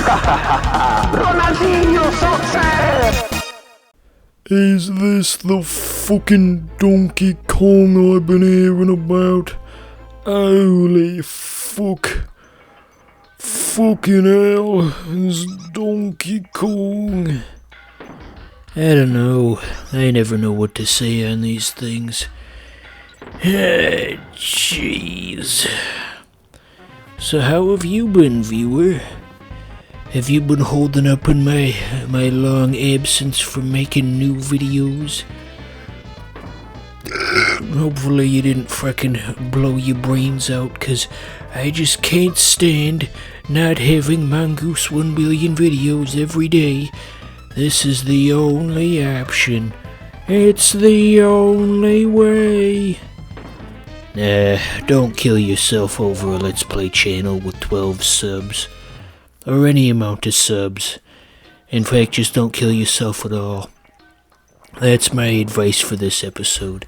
Ronaldinho success! Is this the fucking Donkey Kong I've been hearing about? Holy fuck. Fucking hell, it's Donkey Kong. I don't know. I never know what to say on these things. Jeez. So how have you been, viewer? Have you been holding up in my long absence from making new videos? Hopefully you didn't frickin' blow your brains out, cause I just can't stand not having Mongoose 1 billion videos every day. This is the only option. It's the only way. Nah, don't kill yourself over a Let's Play channel with 12 subs. Or any amount of subs. In fact, just don't kill yourself at all. That's my advice for this episode.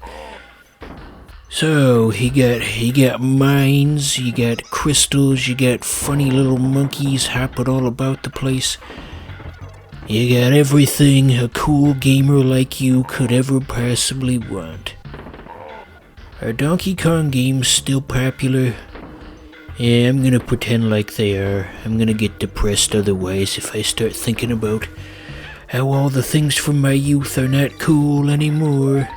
So, you got mines, you got crystals, you got funny little monkeys hopping all about the place. You got everything a cool gamer like you could ever possibly want. Are Donkey Kong games still popular? Yeah, I'm gonna pretend like they are. I'm gonna get depressed otherwise if I start thinking about how all the things from my youth are not cool anymore.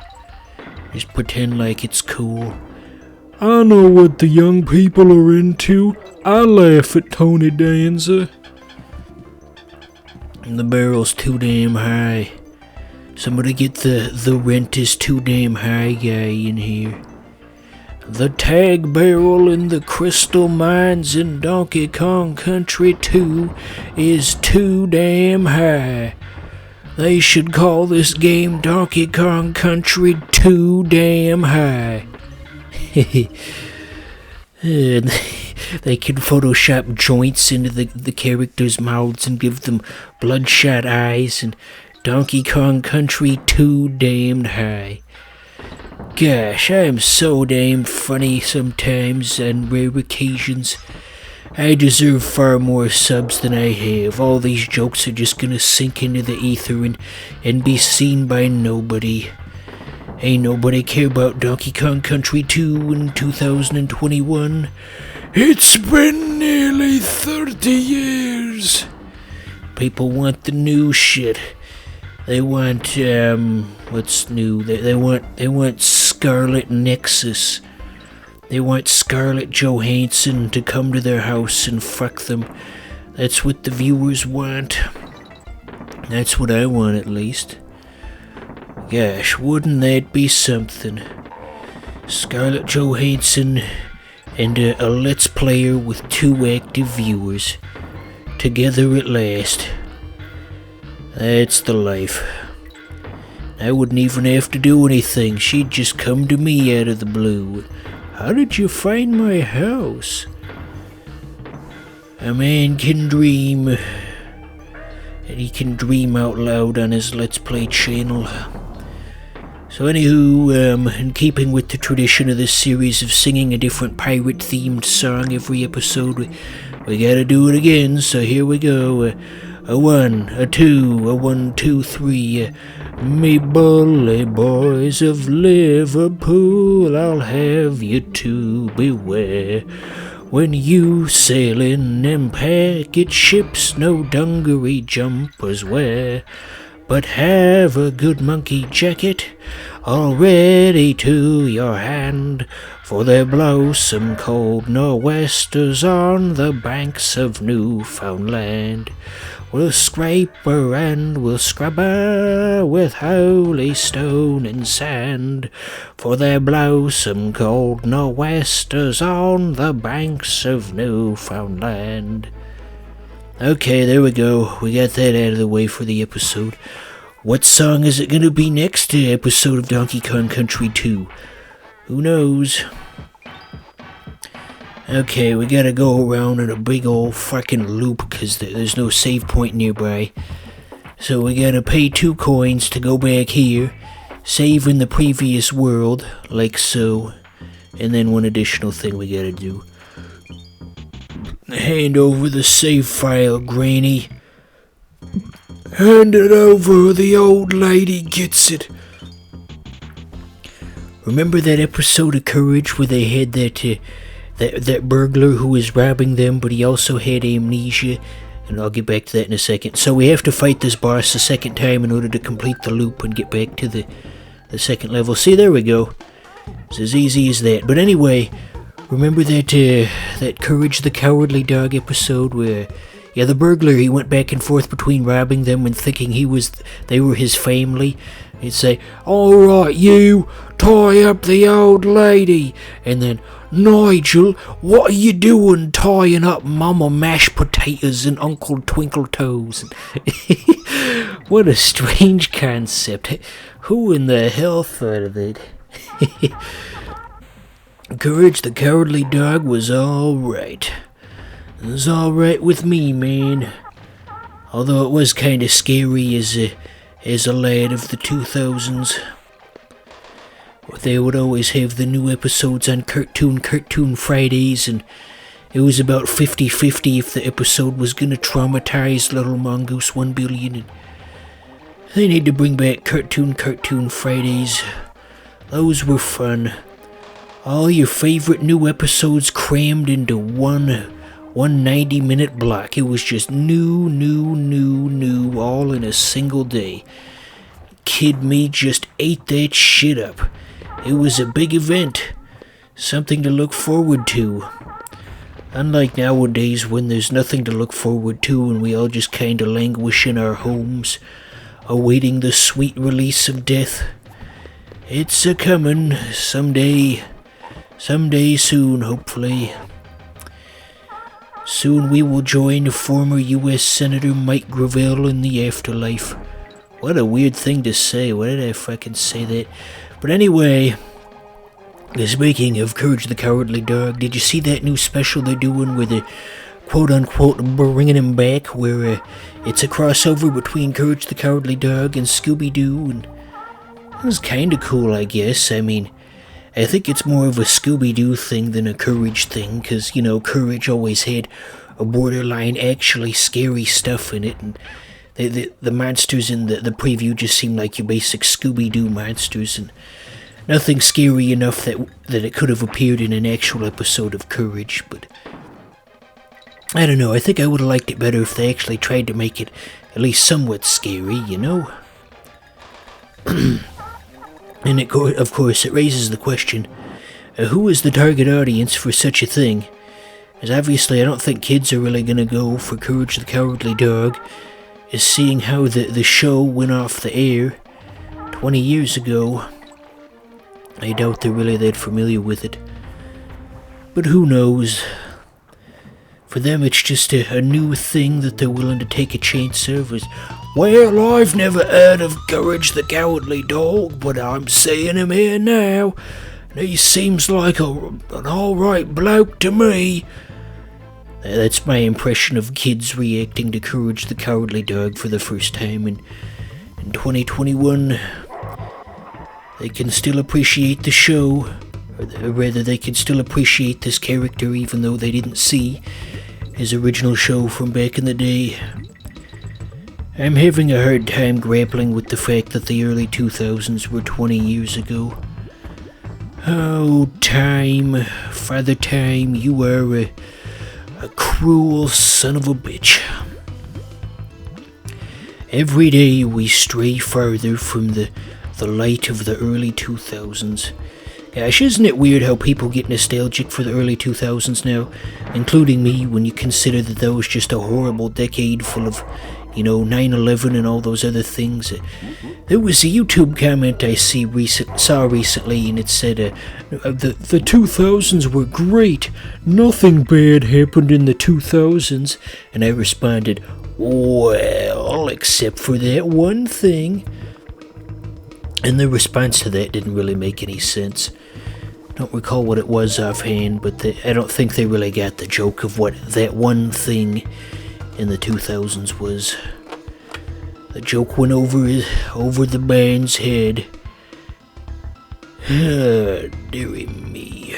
Just pretend like it's cool. I know what the young people are into. I laugh at Tony Danza. The barrel's too damn high. Somebody get the rent is too damn high guy in here. The tag barrel in the crystal mines in Donkey Kong Country 2 is too damn high. They should call this game Donkey Kong Country Too Damn High. And they can Photoshop joints into the characters' mouths and give them bloodshot eyes, and Donkey Kong Country Too Damned High. Gosh, I am so damn funny sometimes on rare occasions. I deserve far more subs than I have. All these jokes are just gonna sink into the ether and be seen by nobody. Ain't nobody care about Donkey Kong Country 2 in 2021. It's been nearly 30 years. People want the new shit. They want, what's new? They want Scarlet Nexus. They want Scarlett Johansson to come to their house and fuck them. That's what the viewers want. That's what I want, at least. Gosh, wouldn't that be something? Scarlett Johansson and a Let's Player with 2 active viewers. Together at last. That's the life. I wouldn't even have to do anything. She'd just come to me out of the blue. How did you find my house? A man can dream. And he can dream out loud on his Let's Play channel. So anywho, in keeping with the tradition of this series of singing a different pirate-themed song every episode, we gotta do it again, so here we go. A 1, a 2, a 1, 2, 3. Me bully boys of Liverpool, I'll have you to beware. When you sail in them packet ships, no dungaree jumpers wear. But have a good monkey jacket all ready to your hand, for there blow some cold nor'westers on the banks of Newfoundland. We'll scrape her and we'll scrub her with holy stone and sand, for there blow some cold nor'westers on the banks of Newfoundland. Okay, there we go. We got that out of the way for the episode. What song is it gonna be next episode of Donkey Kong Country 2? Who knows? Okay, we gotta go around in a big old fucking loop because there's no save point nearby. So we gotta pay 2 coins to go back here, save in the previous world, like so, and then one additional thing we gotta do. Hand over the save file, Granny. Hand it over, the old lady gets it. Remember that episode of Courage where they had that burglar who was robbing them, but he also had amnesia? And I'll get back to that in a second. So we have to fight this boss a second time in order to complete the loop and get back to the second level. See, there we go. It's as easy as that. But anyway, remember that Courage the Cowardly Dog episode where, yeah, the burglar, he went back and forth between robbing them and thinking they were his family. He'd say, "Alright, you, tie up the old lady." And then, "Nigel, what are you doing tying up Mama Mashed Potatoes and Uncle Twinkle Toes?" What a strange concept. Who in the hell thought of it? Courage the Cowardly Dog was alright. It was alright with me, man. Although it was kinda scary as a lad of the 2000s. They would always have the new episodes on Cartoon Fridays, and it was about 50-50 if the episode was gonna traumatize little Mongoose 1 billion. And they need to bring back Cartoon Fridays. Those were fun. All your favorite new episodes crammed into one 90-minute block. It was just new, all in a single day. Kid me just ate that shit up. It was a big event. Something to look forward to. Unlike nowadays when there's nothing to look forward to and we all just kinda languish in our homes, awaiting the sweet release of death. It's a-comin' someday soon, hopefully. Soon we will join former U.S. Senator Mike Gravel in the afterlife. What a weird thing to say. Why did I fucking say that? But anyway, speaking of Courage the Cowardly Dog, did you see that new special they're doing where they're quote-unquote bringing him back, where it's a crossover between Courage the Cowardly Dog and Scooby-Doo? And it was kinda cool, I guess. I mean, I think it's more of a Scooby-Doo thing than a Courage thing, because, you know, Courage always had a borderline actually scary stuff in it, and the monsters in the preview just seemed like your basic Scooby-Doo monsters, and nothing scary enough that it could have appeared in an actual episode of Courage. But I don't know, I think I would have liked it better if they actually tried to make it at least somewhat scary, you know? And of course, it raises the question, who is the target audience for such a thing? As obviously I don't think kids are really going to go for Courage the Cowardly Dog, as seeing how the show went off the air 20 years ago. I doubt they're really that familiar with it. But who knows? For them it's just a new thing that they're willing to take a chance of. Well, I've never heard of Courage the Cowardly Dog, but I'm seeing him here now, and he seems like an alright bloke to me. That's my impression of kids reacting to Courage the Cowardly Dog for the first time in 2021. They can still appreciate the show, or rather they can still appreciate this character even though they didn't see his original show from back in the day. I'm having a hard time grappling with the fact that the early 2000s were 20 years ago. Oh, time, Father Time, you are a cruel son of a bitch. Every day we stray farther from the light of the early 2000s. Gosh, isn't it weird how people get nostalgic for the early 2000s now, including me, when you consider that that was just a horrible decade full of, 9/11 and all those other things. There was a YouTube comment I saw recently, and it said, the 2000s were great. Nothing bad happened in the 2000s. And I responded, well, except for that one thing. And the response to that didn't really make any sense. Don't recall what it was offhand, but I don't think they really got the joke of what that one thing in the 2000s was. The joke went over the band's head. Ah, dearie me.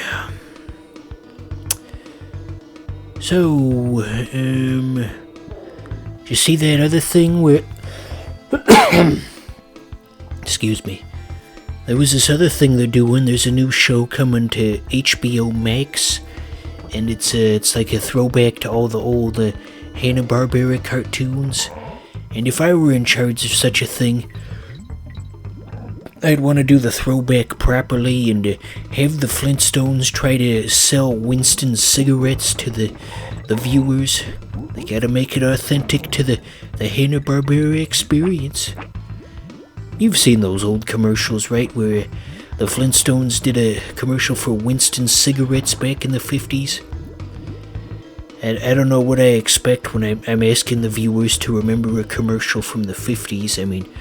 So, you see that other thing where... Excuse me. There was this other thing they're doing. There's a new show coming to HBO Max, and it's like a throwback to all the old Hanna-Barbera cartoons. And if I were in charge of such a thing, I'd want to do the throwback properly and have the Flintstones try to sell Winston cigarettes to the viewers. They gotta make it authentic to the Hanna-Barbera experience. You've seen those old commercials, right, where the Flintstones did a commercial for Winston cigarettes back in the 50s? I don't know what I expect when I'm asking the viewers to remember a commercial from the 50s. I mean,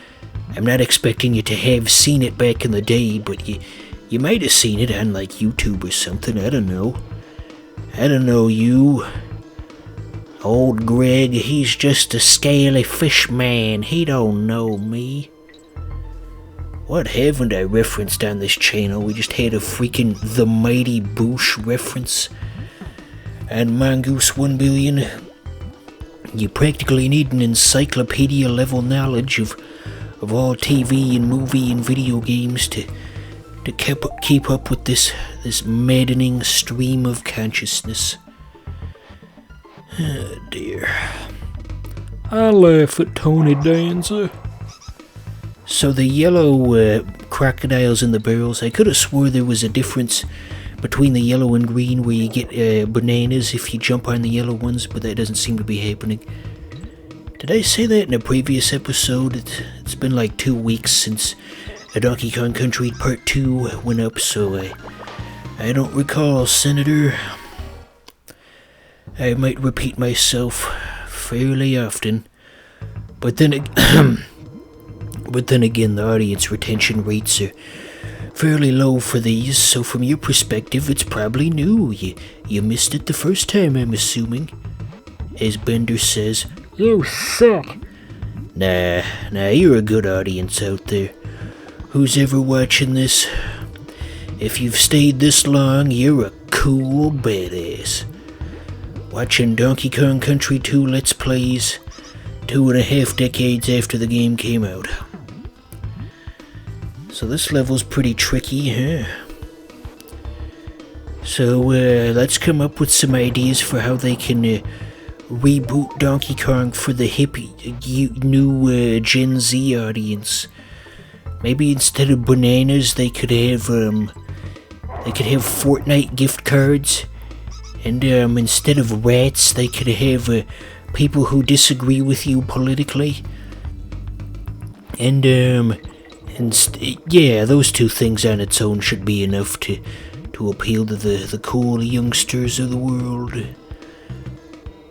I'm not expecting you to have seen it back in the day, but you might have seen it on, like, YouTube or something. I don't know. I don't know you. Old Greg, he's just a scaly fish man. He don't know me. What haven't I referenced on this channel? We just had a freaking The Mighty Boosh reference. And Mongoose 1 billion. You practically need an encyclopedia level knowledge of all TV and movie and video games to keep up with this maddening stream of consciousness. Oh dear. I laugh at Tony Danza. So the yellow crocodiles in the barrels, I could have swore there was a difference between the yellow and green where you get bananas if you jump on the yellow ones, but that doesn't seem to be happening. Did I say that in a previous episode? It's been like 2 weeks since a Donkey Kong Country Part 2 went up, so I don't recall, Senator. I might repeat myself fairly often, but then again, the audience retention rates are fairly low for these, so from your perspective, it's probably new. You missed it the first time, I'm assuming. As Bender says, you suck. Nah, you're a good audience out there. Who's ever watching this? If you've stayed this long, you're a cool badass. Watching Donkey Kong Country 2 Let's Plays 2.5 decades after the game came out. So this level's pretty tricky, huh? So, let's come up with some ideas for how they can reboot Donkey Kong for the hip new Gen Z audience. Maybe instead of bananas, they could have Fortnite gift cards, and instead of rats, they could have people who disagree with you politically, and yeah, those two things on its own should be enough to appeal to the cool youngsters of the world.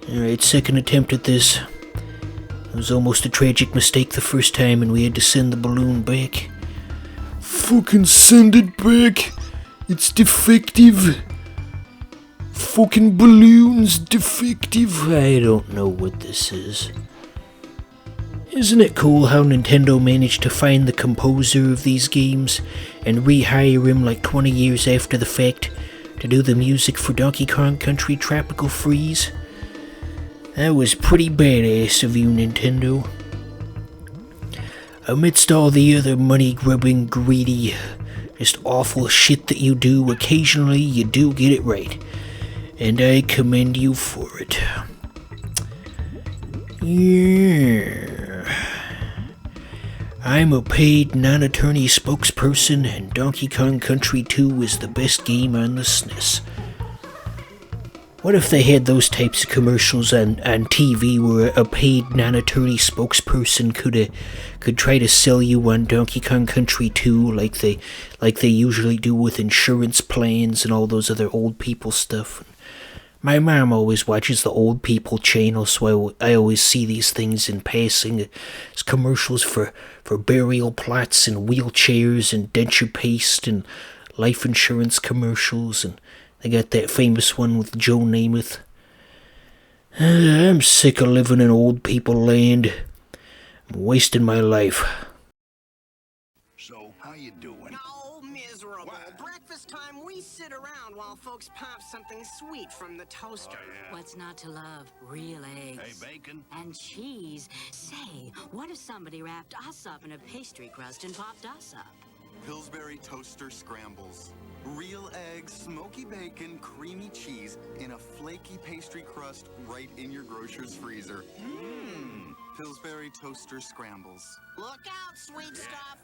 Alright, second attempt at this. It was almost a tragic mistake the first time, and we had to send the balloon back. Fucking send it back! It's defective! Fucking balloon's defective! I don't know what this is. Isn't it cool how Nintendo managed to find the composer of these games and rehire him like 20 years after the fact to do the music for Donkey Kong Country Tropical Freeze? That was pretty badass of you, Nintendo. Amidst all the other money-grubbing, greedy, just awful shit that you do, occasionally you do get it right. And I commend you for it. Yeah. I'm a paid non-attorney spokesperson, and Donkey Kong Country 2 is the best game on the SNES. What if they had those types of commercials on TV where a paid non-attorney spokesperson could try to sell you on Donkey Kong Country 2 like they usually do with insurance plans and all those other old people stuff? My mom always watches the old people channel, so I always see these things in passing. It's commercials for burial plots and wheelchairs and denture paste and life insurance commercials, and they got that famous one with Joe Namath. I'm sick of living in old people land. I'm wasting my life. So, how you doing? Oh, miserable. Breakfast time, we sit around while folks folks pop something sweet from the toaster. Oh, yeah. What's not to love? Real eggs. Hey, bacon. And cheese. Say, what if somebody wrapped us up in a pastry crust and popped us up? Pillsbury Toaster Scrambles. Real eggs, smoky bacon, creamy cheese in a flaky pastry crust right in your grocer's freezer. Mmm. Pillsbury Toaster Scrambles. Look out, sweet stuff.